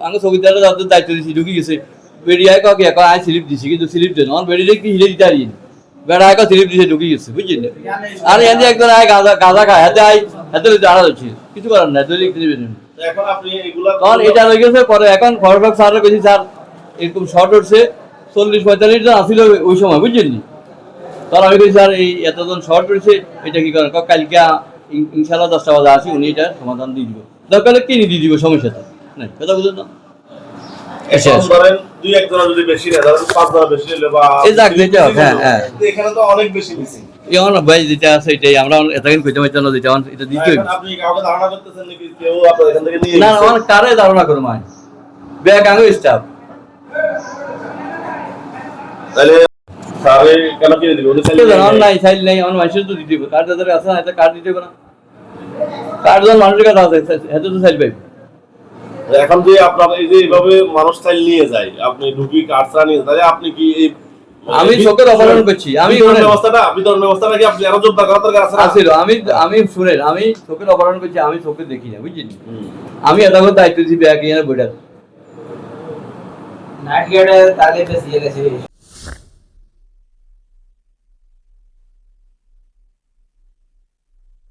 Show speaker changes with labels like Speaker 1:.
Speaker 1: আমি চৌকিদারের দায়িত্ব দিছি ঢুকি গেছে বেরিয়ায় কাকে আয় স্লিপ দিছি কিন্তু স্লিপ দেন আমার বেরিয়ে কি হিলে দিতে পারি বেড়া এক স্লিপ দিছে ঢুকি গেছে বুঝছেন আর এনে একজন আয় গাঁজা খায় হাতে আয় হাতে দাঁড়া যাচ্ছে কিছু করার নাই দৈনিক
Speaker 2: এখন আপনি এগুলা
Speaker 1: তখন এটা হয়ে গেছে পরে এখন ফরফাক স্যারের কাছে স্যার এরকম শর্ট উঠছে 40-45 জন আসছিল ওই সময় বুঝছেন তখন আমি বলছি স্যার এই এতজন শর্ট উঠছে এটা কি করেন কালকে ইনশাল্লাহ 10টা বাজে আসি উনি এটা সমাধান দিয়ে দিব দরকার হলে কিনে দিয়ে দিব সমস্যাটা না কথা বুঝলেন না
Speaker 2: ধরেন 2-1 জন যদি বেশি নেয় ধরেন 5 জন বেশি নিলে বা
Speaker 1: এই যাক যেটা হ্যাঁ হ্যাঁ
Speaker 2: এখানে তো অনেক বেশি দিছি
Speaker 1: এখন ভাই যেটা আছে এটাই আমরা এতদিন কইতে পারতাম না যেটা এটা দিতে হবে
Speaker 2: আপনি কাউকে ধারণা করতেছেন নাকি কেউ আপনাদের এখান থেকে নিয়ে
Speaker 1: না আমার কারে ধারণা করো মাই ব্যাগ আঙ্গো স্টাফ
Speaker 2: তাহলে স্যারে কেন কিনে দিবে
Speaker 1: আমার নাই সাইল নাই আমার মানুষের তো দিতে হবে কার্ড যাদের আছে না এটা কার্ড দিতে হবে না কার্ড যখন মানুষের কাছে আছে এত তো সাইল পাইবে
Speaker 2: এখন যে আপনার এই যে এইভাবে মানুষ চাইল নিয়ে যায় আপনি ঢুকি কার্ডটা নিয়ে তাহলে আপনি কি এই
Speaker 1: আমি চোখের অপারেশন করছি আমি
Speaker 2: বিতরণ ব্যবস্থাটা কি আপনি আরো জোরদার করার দরকার আছে
Speaker 1: আছিল আমি শুনেন আমি চোখের অপারেশন করছি আমি চোখে দেখি না বুঝছেন আমি এটা করে দায়িত্ব দিছি ব্যাগ এনে বইটা
Speaker 3: নাইট গেটে তালে বেশি গেছে